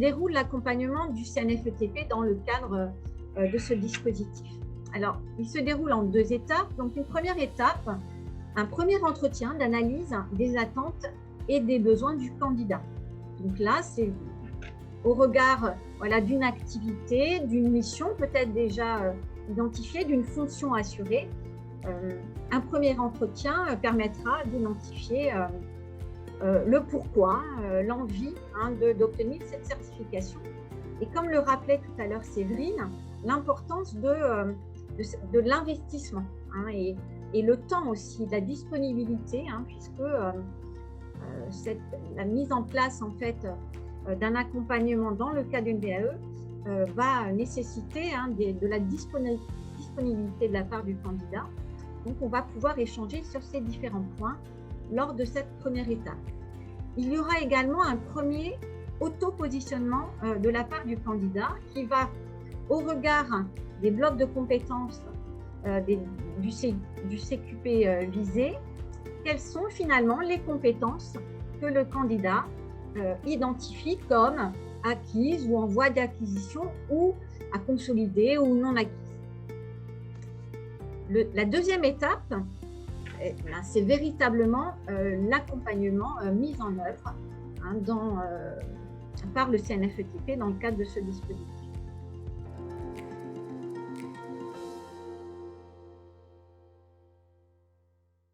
déroule l'accompagnement du CNFETP dans le cadre de ce dispositif? Alors, il se déroule en 2 étapes. Donc, une première étape, un premier entretien d'analyse des attentes et des besoins du candidat. Donc là, c'est au regard d'une activité, d'une mission peut-être déjà identifiée, d'une fonction assurée. Un premier entretien permettra d'identifier le pourquoi, l'envie d'obtenir cette certification. Et comme le rappelait tout à l'heure Séverine, l'importance de l'investissement et le temps aussi, la disponibilité, puisque la mise en place en fait d'un accompagnement dans le cadre d'une VAE va nécessiter de la disponibilité de la part du candidat. Donc, on va pouvoir échanger sur ces différents points lors de cette première étape. Il y aura également un premier auto-positionnement de la part du candidat qui va, au regard des blocs de compétences du CQP visé, quelles sont finalement les compétences que le candidat identifie comme acquises ou en voie d'acquisition ou à consolider ou non acquises. La deuxième étape, c'est véritablement l'accompagnement mis en œuvre par le CNFETP dans le cadre de ce dispositif.